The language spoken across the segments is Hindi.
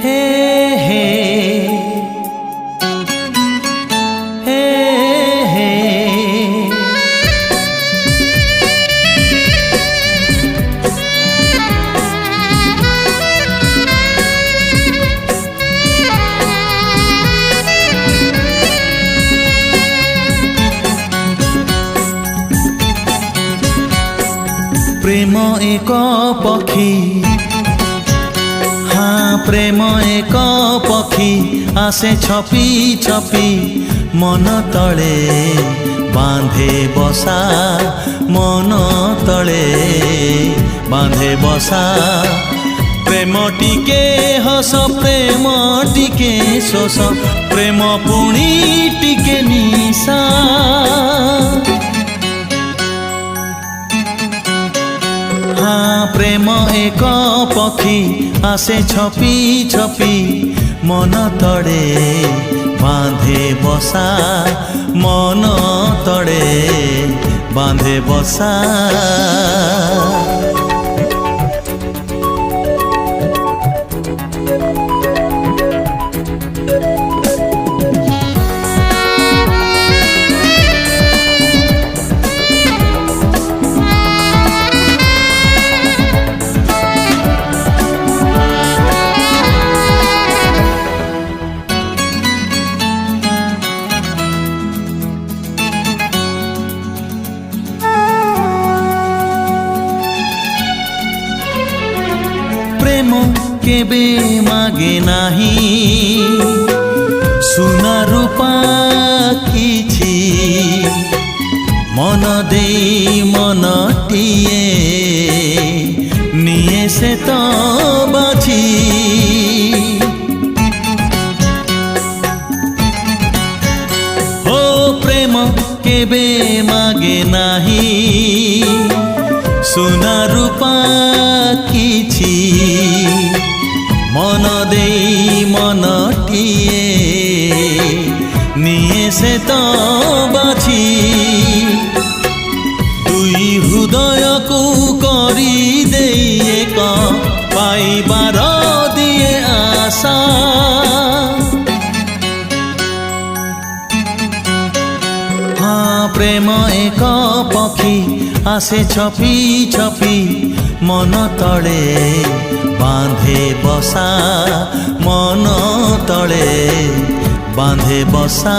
হে হে হে হে प्रेम एक पक्षी हाँ प्रेम एक पक्षी आसे छपी छपी मन तले बांधे बसा मन तले बांधे बसा प्रेम टिके हस प्रेम टिके शोष प्रेम पुणी टिके निशा हाँ प्रेम एक पक्षी आसे छपी छपी मन तड़े बांधे बसा मन तड़े बांधे बसा प्रेम केबे मागे नाही सुना रूपा किछि मन देई मनटिए निये से तो बाछि हो प्रेम केबे मागे नाही सुना रूपा किछि मन देई मनटिए निये से तो बाछि दुई हृदय को करी देई एक पाइबार दिए आशा हाँ प्रेम एक पक्षी आसे छपी छपी मन तले बांधे बसा मन तले बांधे बसा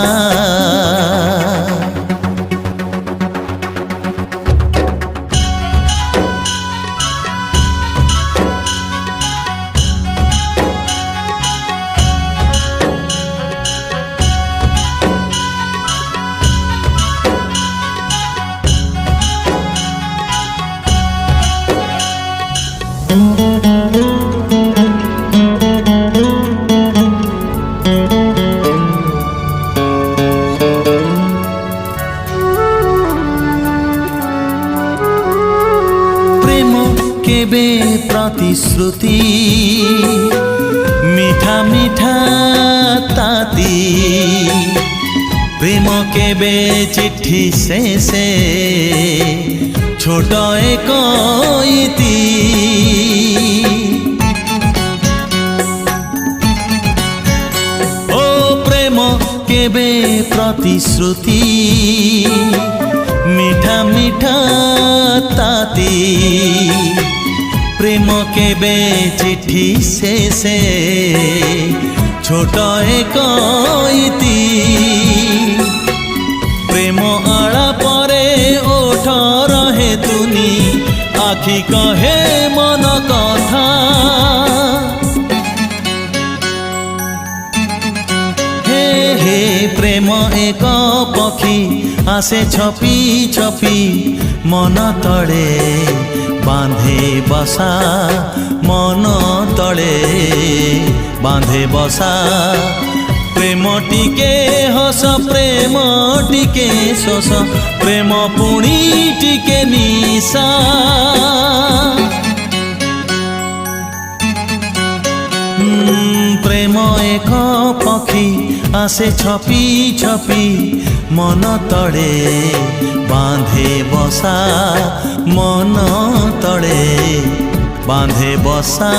प्रेम केबे प्रतिश्रुति मीठा मीठा ताती प्रेम केबे चिट्ठी से छोट एक इति ओ प्रेम केबे प्रतिश्रुति मीठा मीठा ताती प्रेम केबे चिट्ठी से छोट एक इति प्रेम आड़ा परे ओठ रहे तुनी आखि कहे मन कथा हे हे प्रेम एक पक्षी आसे छपी छपी मन तले बांधे बसा मन तले बांधे बसा प्रेम टिके हस प्रेम टिके शोष प्रेम पुणी टिके निशा प्रेम एक पक्षी आसे छपी छपी मन तले बांधे बसा मन तले बांधे बसा।